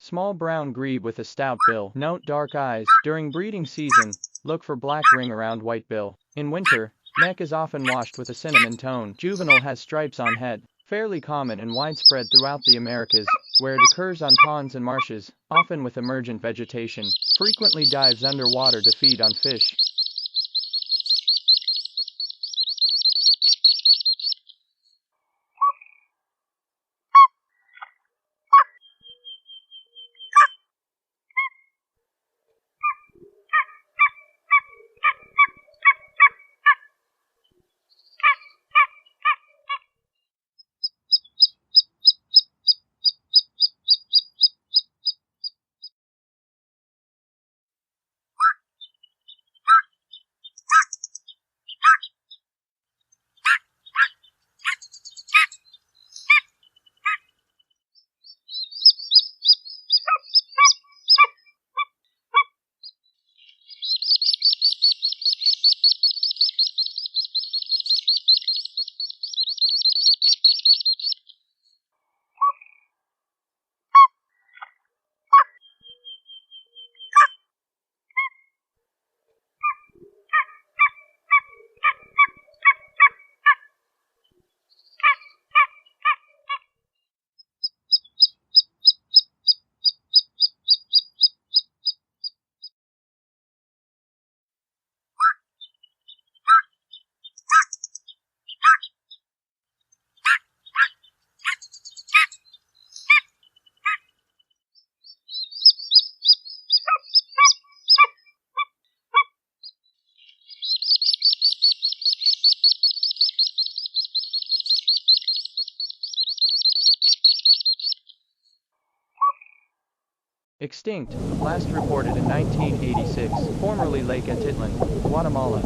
Small brown grebe with a stout bill. Note: dark eyes. During breeding season, look for black ring around white bill. In winter, neck is often washed with a cinnamon tone. Juvenile has stripes on head. Fairly common and widespread throughout the Americas, where it occurs on ponds and marshes, often with emergent vegetation. Frequently dives underwater to feed on fish. Extinct, last reported in 1986, formerly Lake Atitlan, Guatemala.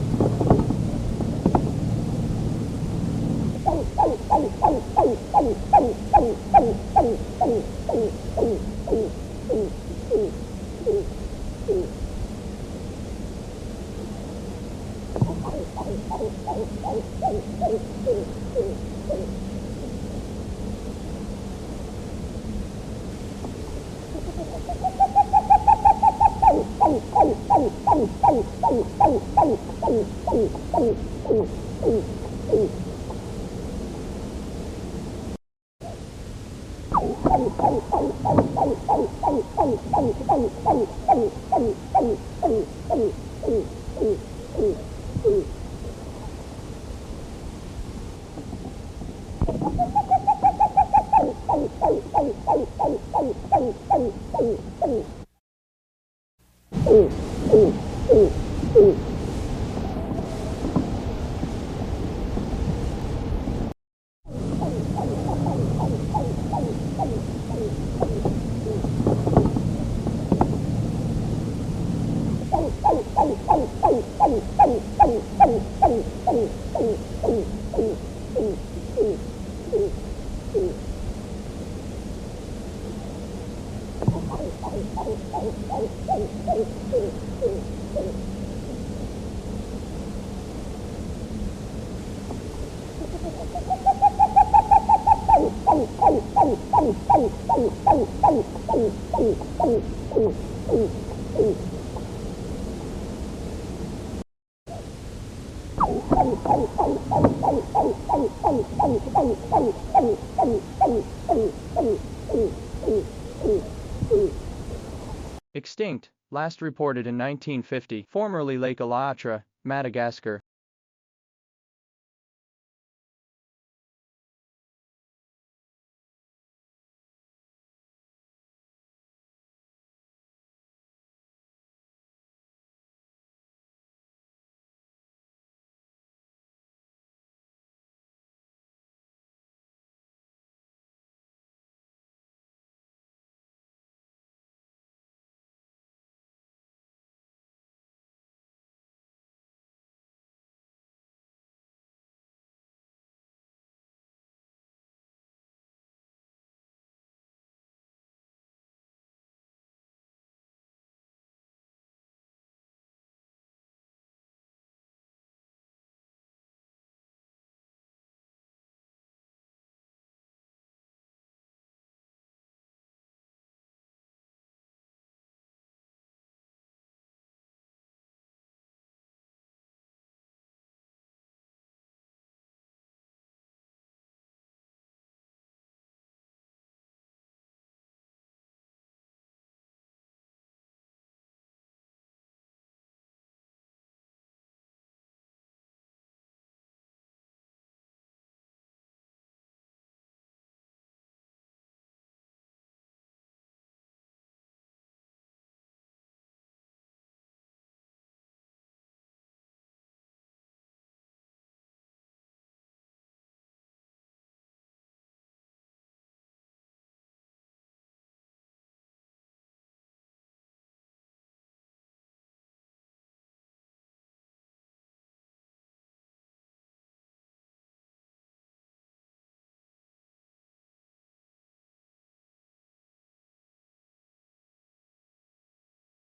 Extinct, last reported in 1950, formerly Lake Alatra, Madagascar.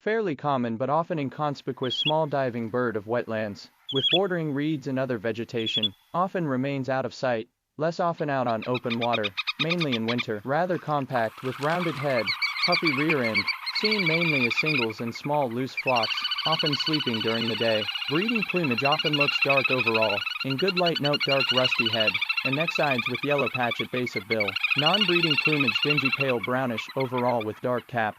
Fairly common but often inconspicuous small diving bird of wetlands, with bordering reeds and other vegetation, often remains out of sight, less often out on open water, mainly in winter. Rather compact with rounded head, puffy rear end, seen mainly as singles and small loose flocks, often sleeping during the day. Breeding plumage often looks dark overall, in good light note dark rusty head, and neck sides with yellow patch at base of bill. Non-breeding plumage dingy pale brownish overall with dark cap.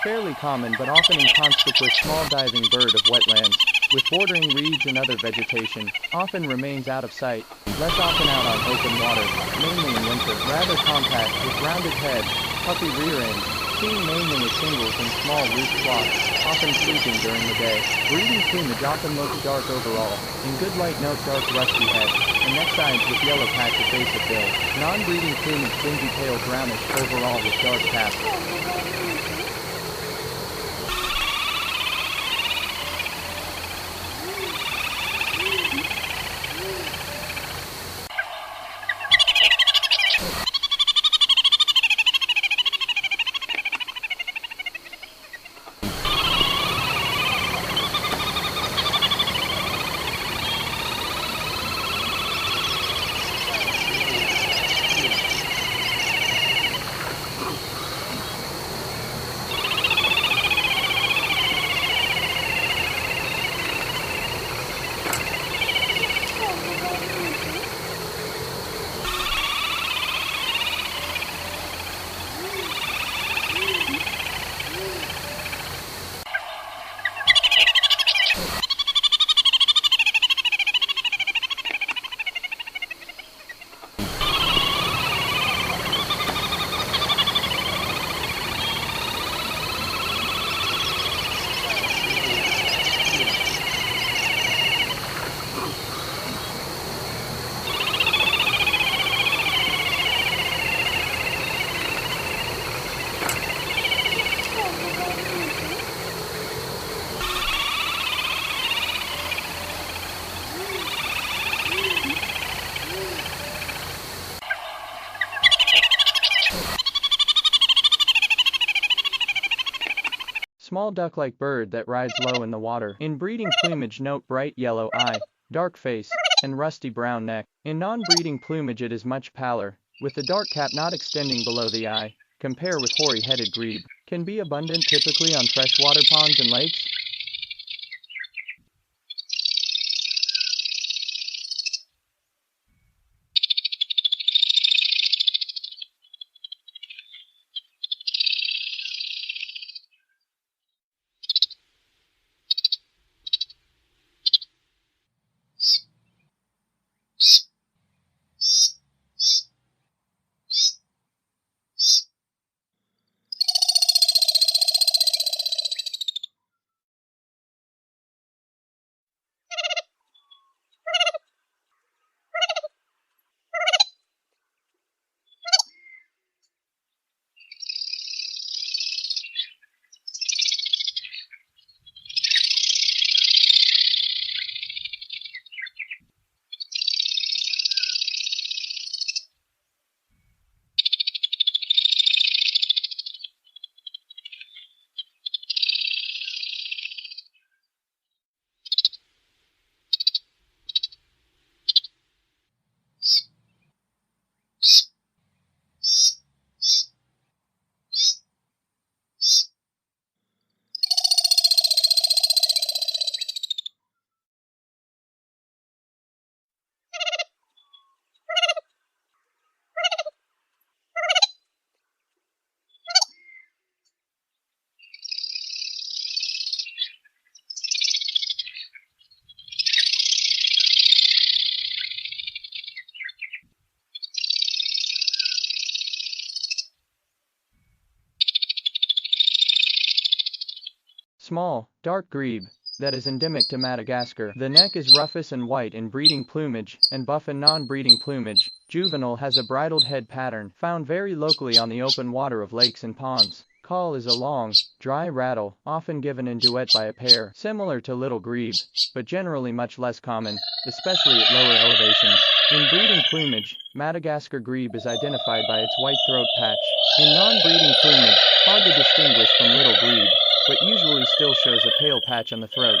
Fairly common but often inconspicuous small diving bird of wetlands, with bordering reeds and other vegetation, often remains out of sight, less often out on open water, mainly in winter. Rather compact with rounded head, puffy rear end, seen mainly as singles and small loose flocks, often sleeping during the day. Breeding plumage often looks dark overall, in good light note dark rusty head, and neck sides with yellow patch at base of bill. Non-breeding plumage dingy pale brownish overall with dark cap. Small duck-like bird that rides low in the water. In breeding plumage note bright yellow eye, dark face, and rusty brown neck. In non-breeding plumage it is much paler, with the dark cap not extending below the eye. Compare with hoary-headed grebe. Can be abundant typically on freshwater ponds and lakes. small, dark grebe that is endemic to Madagascar. The neck is rufous and white in breeding plumage and buff in non-breeding plumage. Juvenile has a bridled head pattern found very locally on the open water of lakes and ponds. Call is a long, dry rattle, often given in duet by a pair, similar to little grebe, but generally much less common, especially at lower elevations. In breeding plumage, Madagascar grebe is identified by its white throat patch. In non-breeding plumage, hard to distinguish from little grebe, but usually still shows a pale patch on the throat.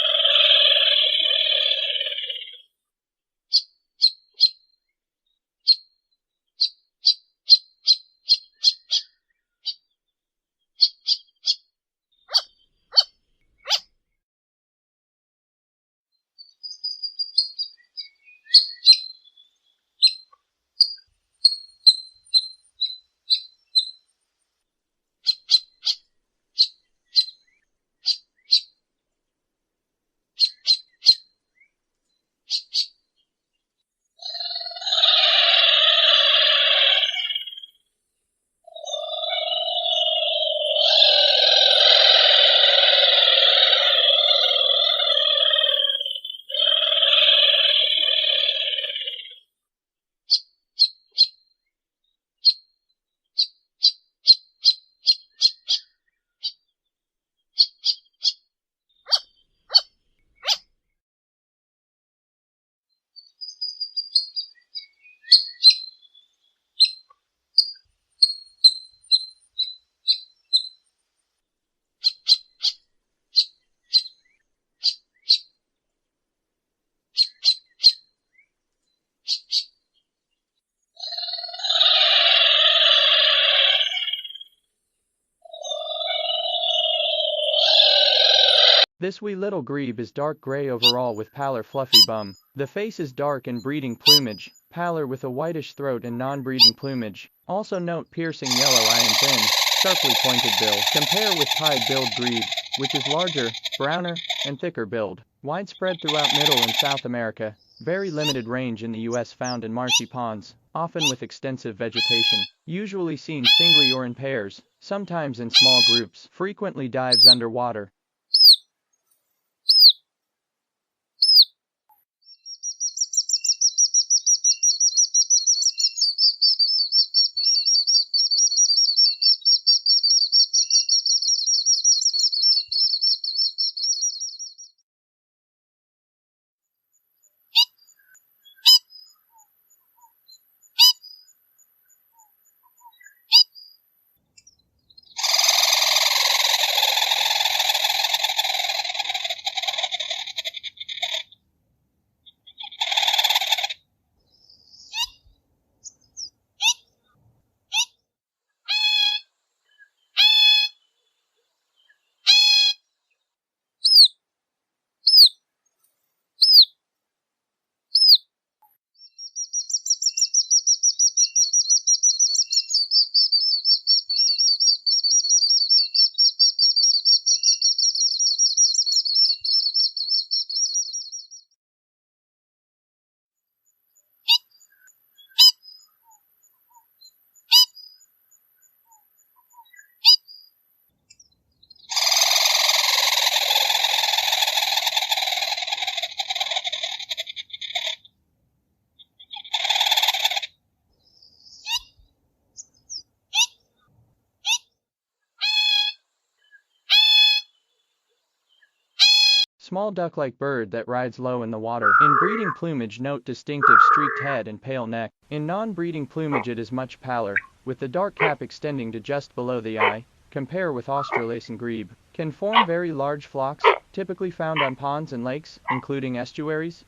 This wee little grebe is dark gray overall with paler fluffy bum. The face is dark in breeding plumage, paler with a whitish throat in non-breeding plumage. Also note piercing yellow eye and thin, sharply pointed bill. Compare with pied-billed grebe, which is larger, browner, and thicker billed. Widespread throughout Middle and South America. Very limited range in the US, found in marshy ponds, often with extensive vegetation. Usually seen singly or in pairs, sometimes in small groups. Frequently dives underwater. Small duck-like bird that rides low in the water. In breeding plumage, note distinctive streaked head and pale neck. In non-breeding plumage it is much paler, with the dark cap extending to just below the eye. Compare with Australasian grebe. Can form very large flocks, typically found on ponds and lakes, including estuaries.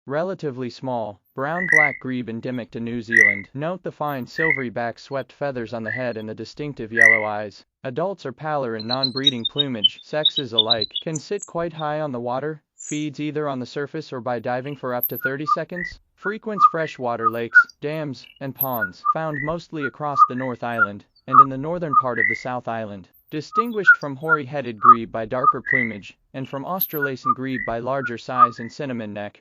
Relatively small, brown-black grebe endemic to New Zealand. Note the fine silvery back swept feathers on the head and the distinctive yellow eyes. Adults are paler in non-breeding plumage. Sexes alike can sit quite high on the water, feeds either on the surface or by diving for up to 30 seconds. Frequents freshwater lakes, dams, and ponds, found mostly across the North Island and in the northern part of the South Island. Distinguished from hoary-headed grebe by darker plumage, and from Australasian grebe by larger size and cinnamon neck.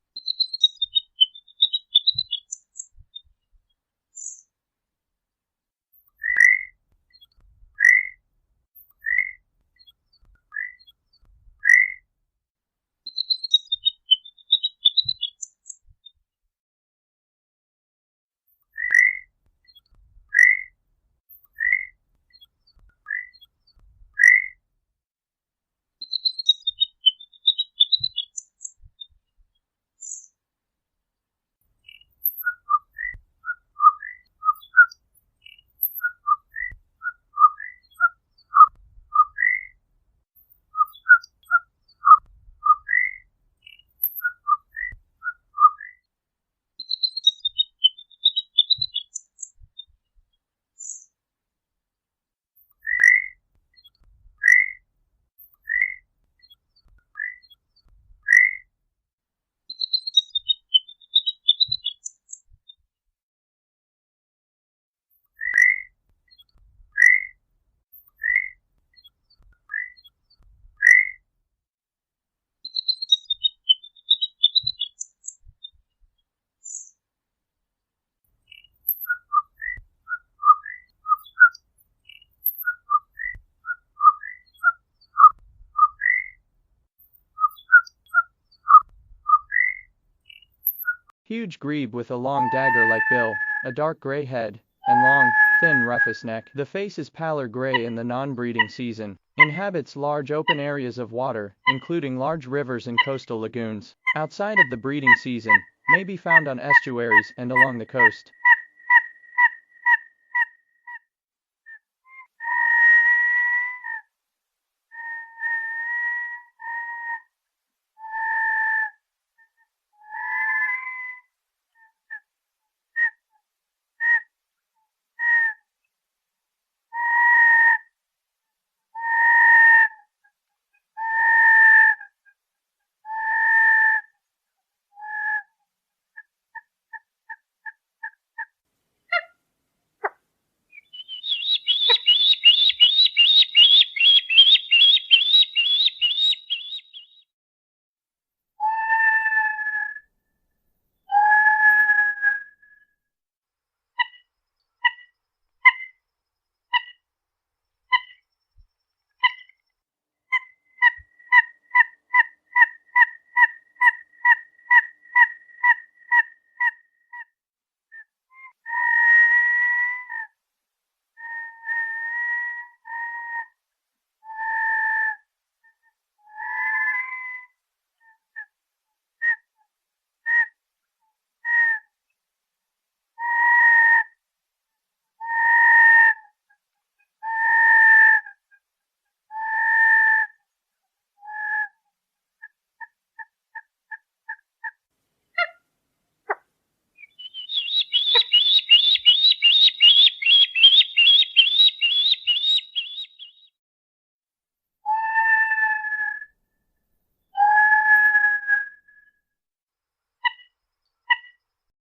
Huge grebe with a long dagger-like bill, a dark gray head, and long, thin rufous neck. The face is paler gray in the non-breeding season. Inhabits large open areas of water, including large rivers and coastal lagoons. Outside of the breeding season, may be found on estuaries and along the coast.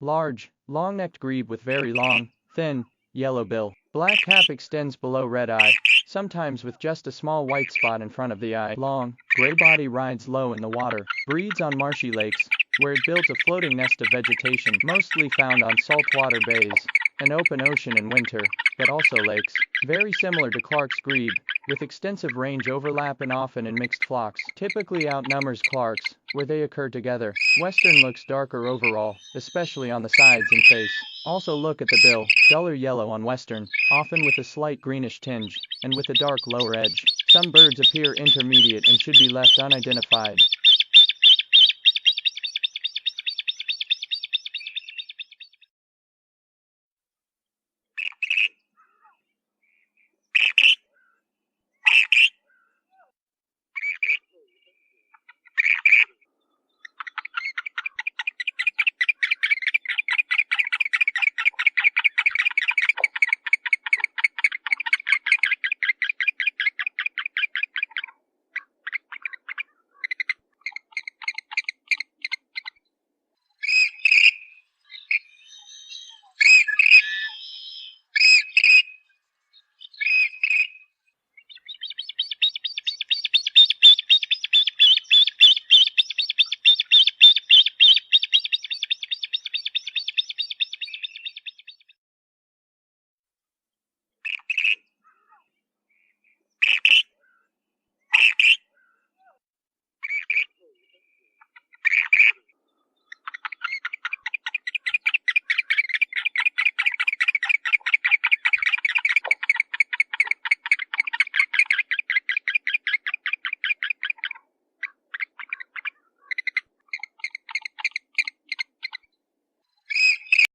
Large, long-necked grebe with very long, thin, yellow bill. Black cap extends below red eye, sometimes with just a small white spot in front of the eye. Long, gray body rides low in the water, breeds on marshy lakes, where it builds a floating nest of vegetation mostly found on saltwater bays, and open ocean in winter, but also lakes. Very similar to Clark's grebe, with extensive range overlap and often in mixed flocks. Typically outnumbers Clark's, where they occur together. Western looks darker overall, especially on the sides and face. Also look at the bill, duller yellow on Western, often with a slight greenish tinge, and with a dark lower edge. Some birds appear intermediate and should be left unidentified.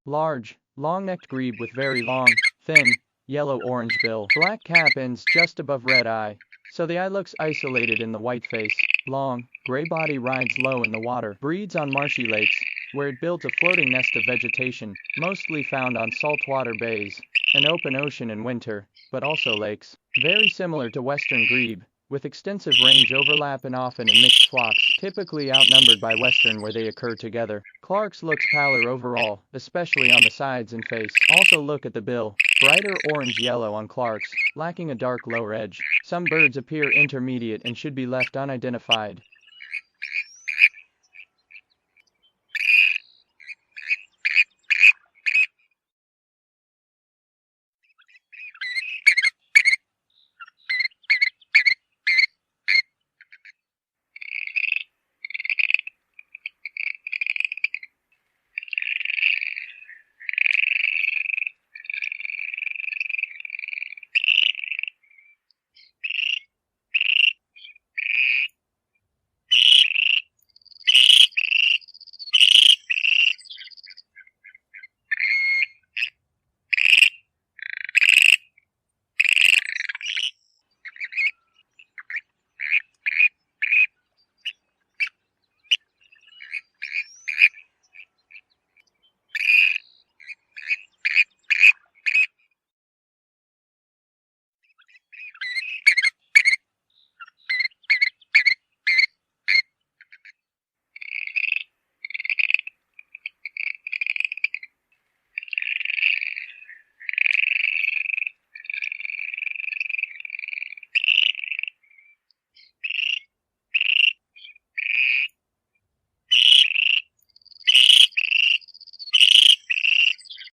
Large, long-necked grebe with very long, thin, yellow-orange bill. Black cap ends just above red eye, so the eye looks isolated in the white face. Long, gray body rides low in the water. Breeds on marshy lakes, where it builds a floating nest of vegetation, mostly found on saltwater bays and open ocean in winter, but also lakes. Very similar to western grebe, with extensive range overlap and often in mixed flocks, typically outnumbered by western where they occur together. Clark's looks paler overall, especially on the sides and face. Also look at the bill, brighter orange-yellow on Clark's, lacking a dark lower edge. Some birds appear intermediate and should be left unidentified.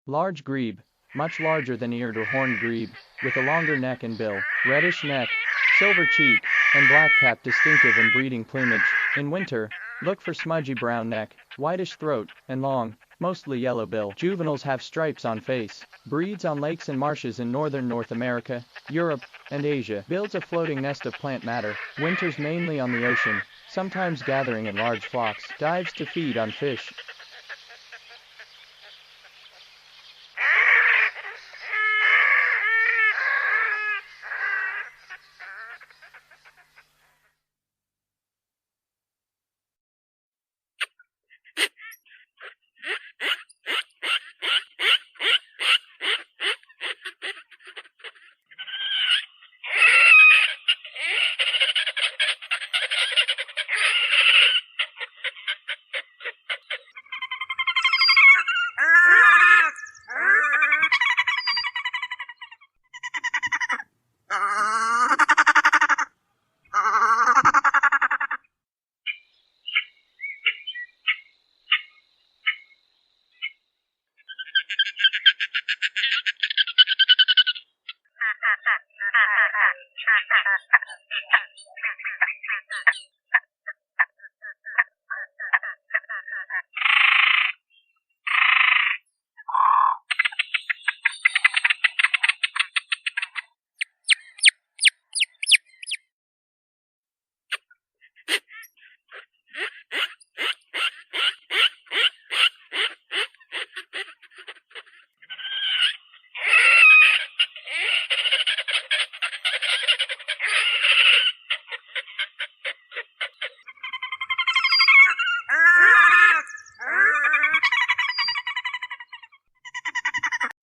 Large grebe, much larger than eared or horned grebe, with a longer neck and bill, reddish neck, silver cheek, and black cap distinctive in breeding plumage. In winter, look for smudgy brown neck, whitish throat, and long, mostly yellow bill. Juveniles have stripes on face. Breeds on lakes and marshes in northern North America, Europe, and Asia. Builds a floating nest of plant matter. Winters mainly on the ocean, sometimes gathering in large flocks. Dives to feed on fish.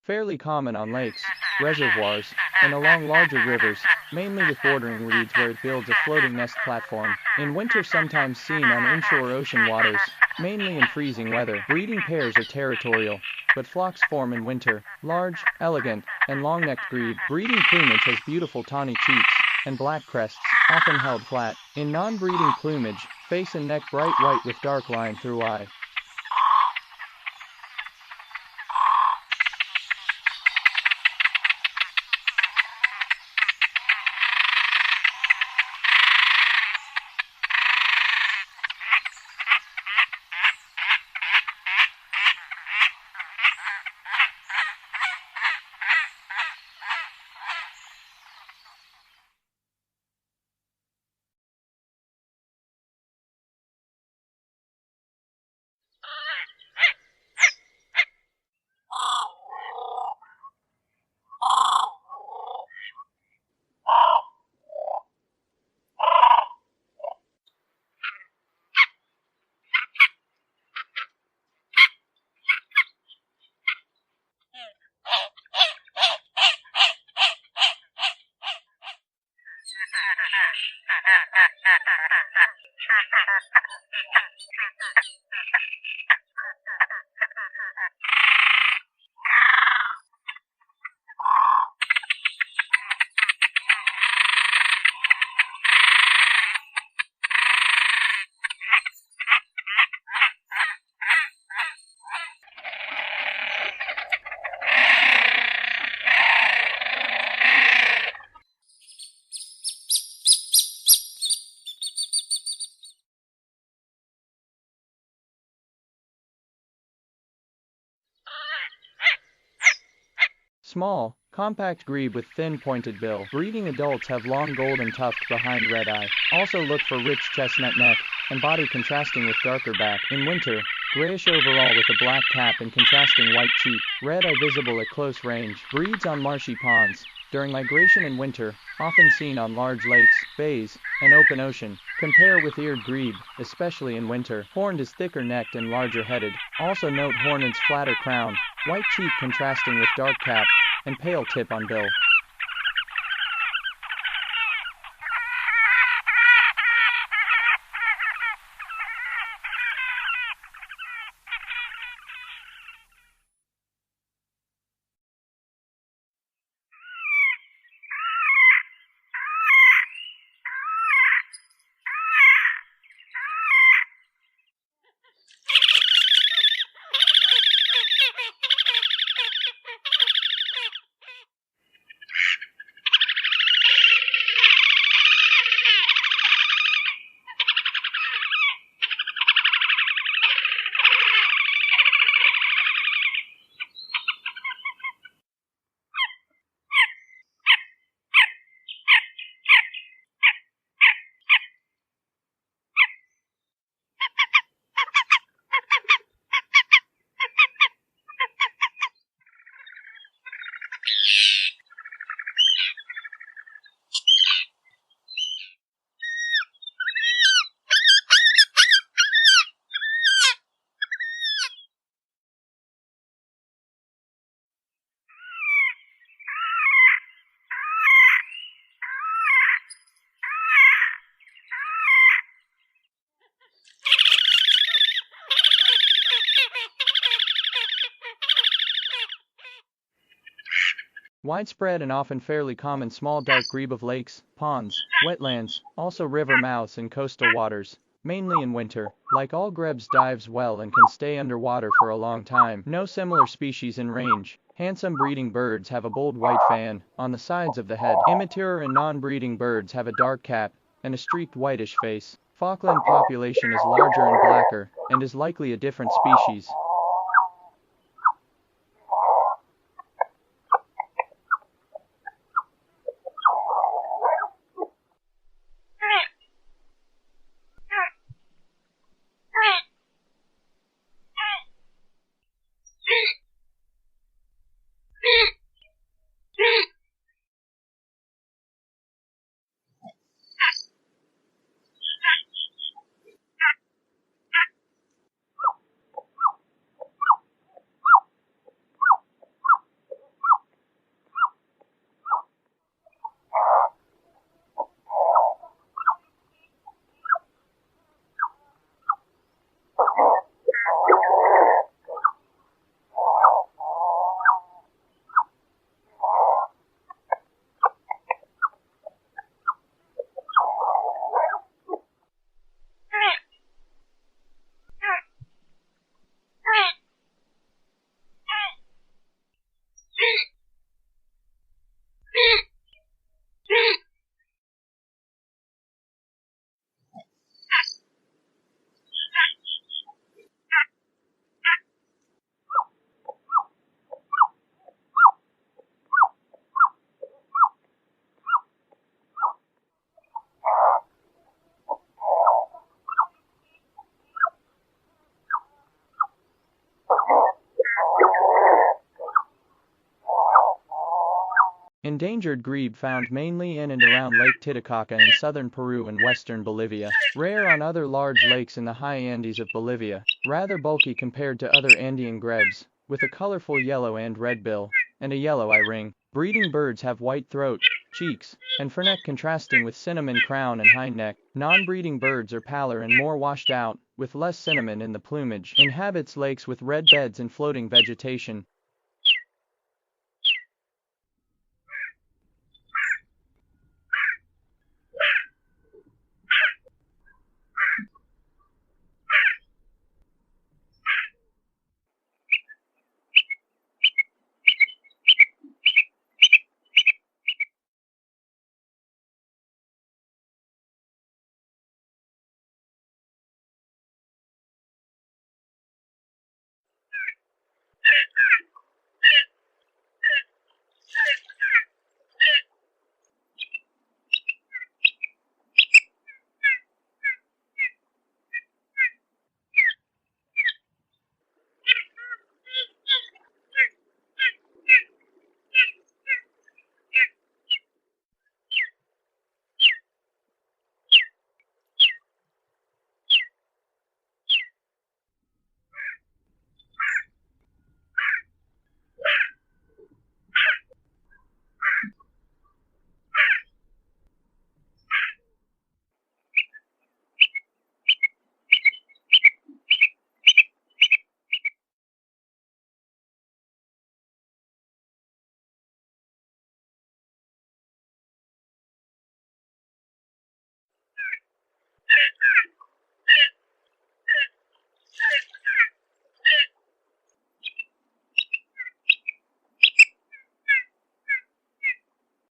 Fairly common on lakes, reservoirs, and along larger rivers, mainly with bordering reeds where it builds a floating nest platform. In winter sometimes seen on inshore ocean waters, mainly in freezing weather. Breeding pairs are territorial, but flocks form in winter. Large, elegant, and long-necked grebe. Breeding plumage has beautiful tawny cheeks and black crests, often held flat. In non-breeding plumage, face and neck bright white with dark line through eye. Small, compact grebe with thin pointed bill. Breeding adults have long golden tuft behind red eye. Also look for rich chestnut neck and body contrasting with darker back. In winter, grayish overall with a black cap and contrasting white cheek. Red eye visible at close range. Breeds on marshy ponds. During migration in winter, often seen on large lakes, bays, and open ocean. Compare with eared grebe, especially in winter. Horned is thicker necked and larger headed. Also note horned's flatter crown, white cheek contrasting with dark cap, and pale tip on bill. Widespread and often fairly common small dark grebe of lakes, ponds, wetlands, also river mouths and coastal waters, mainly in winter. Like all grebes dives well and can stay underwater for a long time. No similar species in range. Handsome breeding birds have a bold white fan on the sides of the head. Immature and non-breeding birds have a dark cap and a streaked whitish face. Falkland population is larger and blacker and is likely a different species. Endangered grebe found mainly in and around Lake Titicaca in southern Peru and western Bolivia. Rare on other large lakes in the high Andes of Bolivia. Rather bulky compared to other Andean grebes, with a colorful yellow and red bill, and a yellow eye ring. Breeding birds have white throat, cheeks, and foreneck contrasting with cinnamon crown and hind neck. Non-breeding birds are paler and more washed out, with less cinnamon in the plumage. Inhabits lakes with red beds and floating vegetation.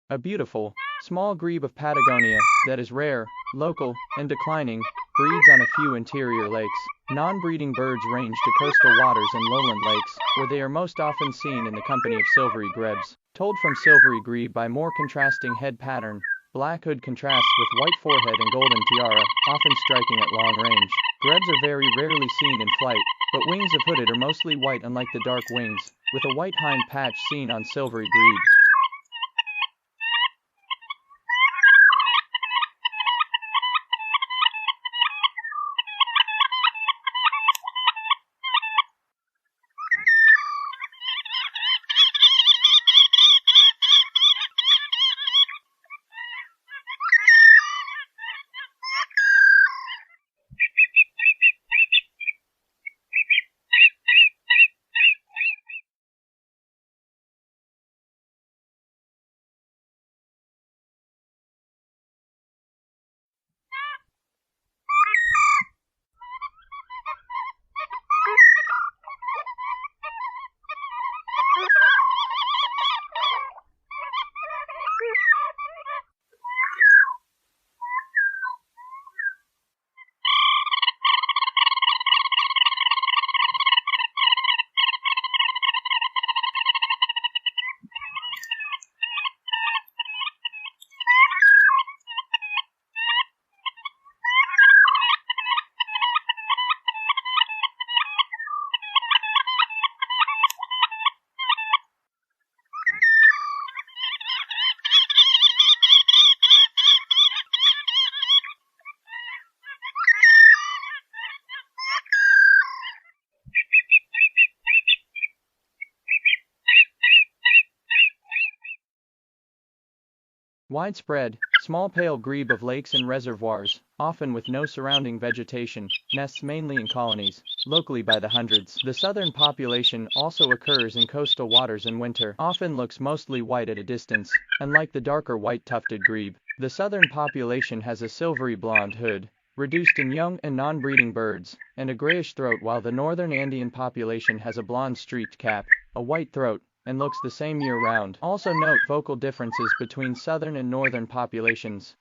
A beautiful, small grebe of Patagonia that is rare, local, and declining, breeds on a few interior lakes. Non-breeding birds range to coastal waters and lowland lakes, where they are most often seen in the company of silvery grebes. Told from silvery grebe by more contrasting head pattern, black hood contrasts with white forehead and golden tiara, often striking at long range. Grebes are very rarely seen in flight, but wings of hooded are mostly white unlike the dark wings, with a white hind patch seen on silvery grebe. Widespread, small pale grebe of lakes and reservoirs, often with no surrounding vegetation, nests mainly in colonies, locally by the hundreds. The southern population also occurs in coastal waters in winter, often looks mostly white at a distance. Unlike the darker white tufted grebe, the southern population has a silvery blonde hood, reduced in young and non-breeding birds, and a grayish throat, while the northern Andean population has a blonde streaked cap, a white throat, and looks the same year-round. Also note vocal differences between southern and northern populations.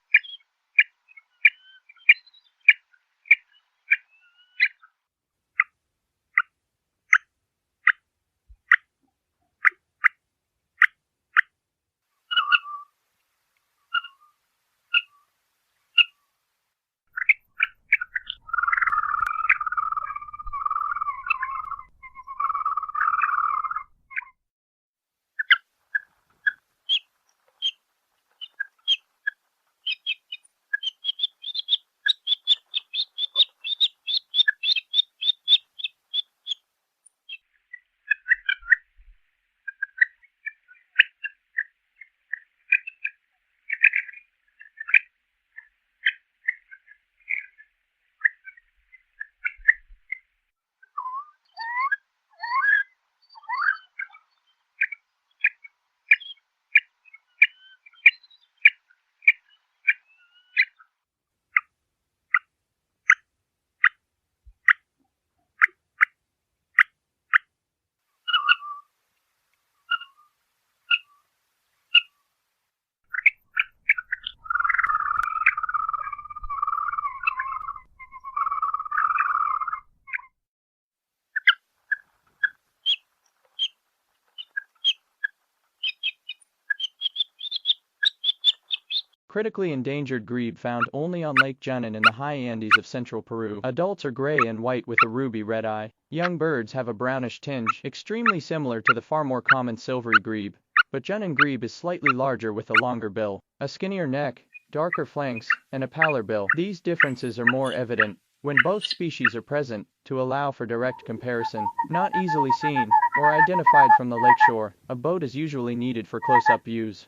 critically endangered grebe found only on Lake Junin in the high Andes of central Peru. Adults are gray and white with a ruby red eye. Young birds have a brownish tinge, extremely similar to the far more common silvery grebe, but Junin grebe is slightly larger with a longer bill, a skinnier neck, darker flanks, and a paler bill. These differences are more evident when both species are present, to allow for direct comparison. Not easily seen or identified from the lakeshore, a boat is usually needed for close-up views.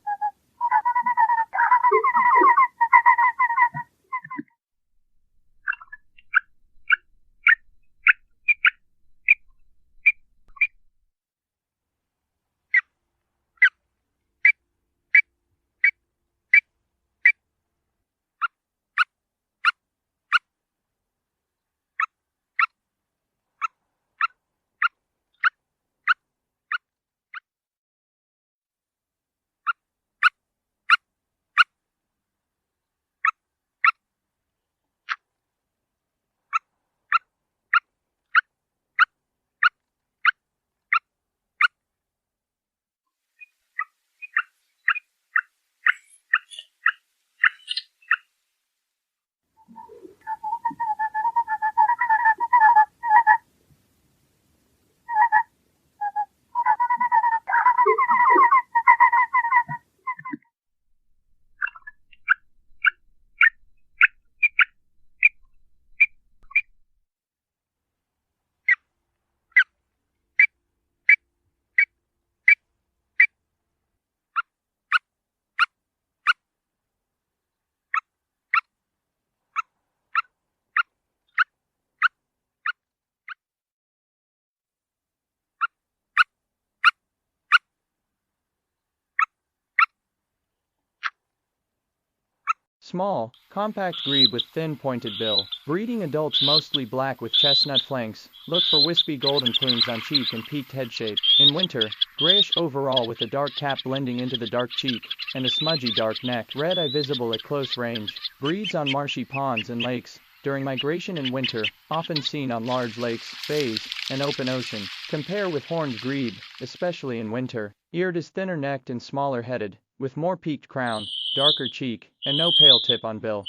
Small, compact grebe with thin pointed bill. Breeding adults mostly black with chestnut flanks. Look for wispy golden plumes on cheek and peaked head shape. In winter, grayish overall with a dark cap blending into the dark cheek, and a smudgy dark neck. Red eye visible at close range. Breeds on marshy ponds and lakes. During migration in winter, often seen on large lakes, bays, and open ocean. Compare with horned grebe, especially in winter. Eared is thinner necked and smaller headed, with more peaked crown, darker cheek, and no pale tip on bill.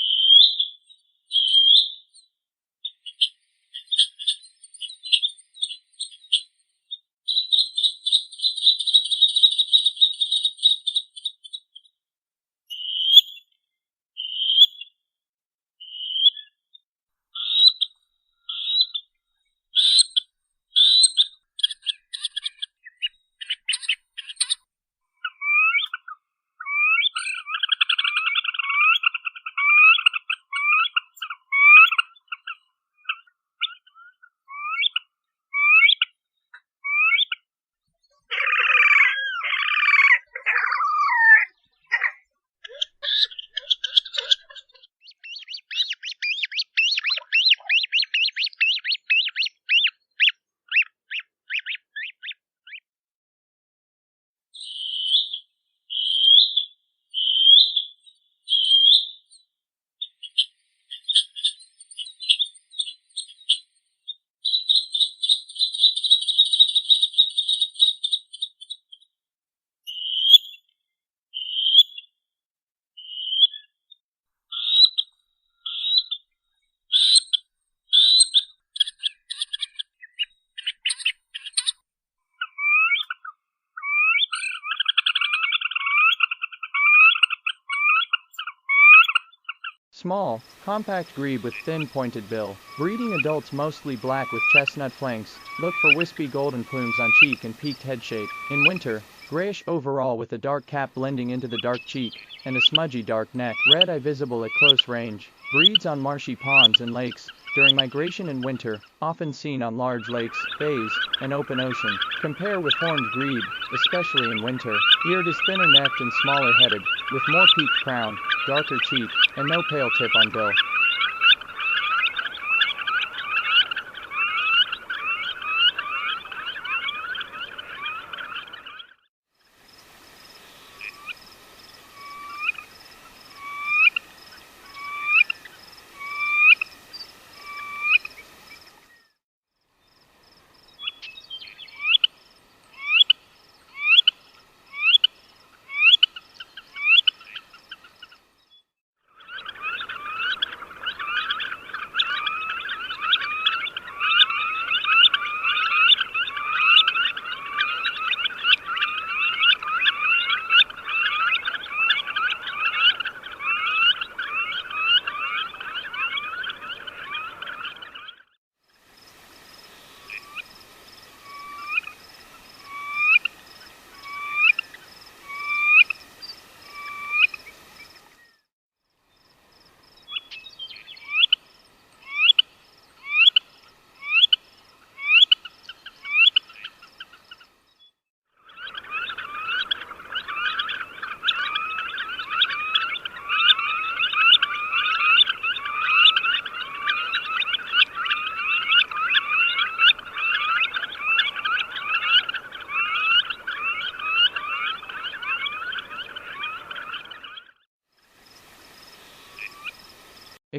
Small, compact grebe with thin pointed bill. Breeding adults mostly black with chestnut flanks. Look for wispy golden plumes on cheek and peaked head shape. In winter, grayish overall with a dark cap blending into the dark cheek, and a smudgy dark neck. Red eye visible at close range. Breeds on marshy ponds and lakes. During migration in winter, often seen on large lakes, bays, and open ocean. Compare with horned grebe, especially in winter. Eared is thinner necked and smaller headed, with more peaked crown, darker cheek, and no pale tip on bill.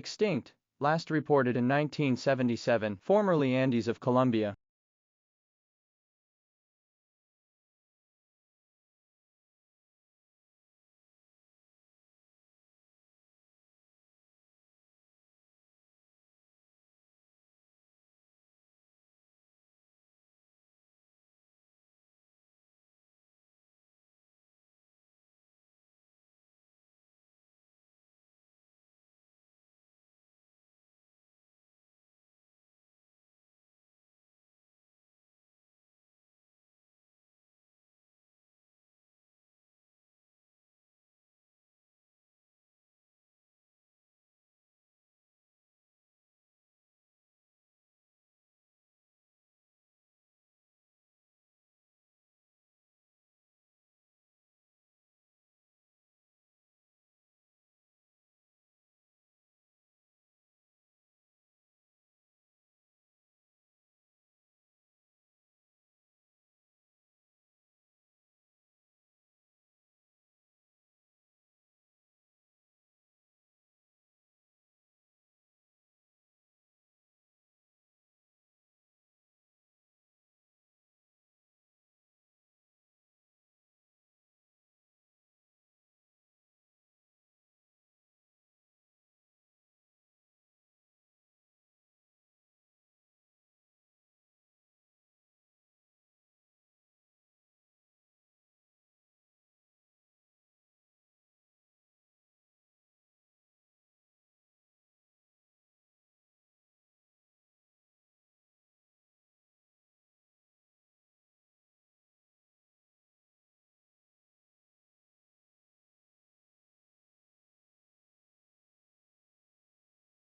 Extinct, last reported in 1977, formerly Andes of Colombia.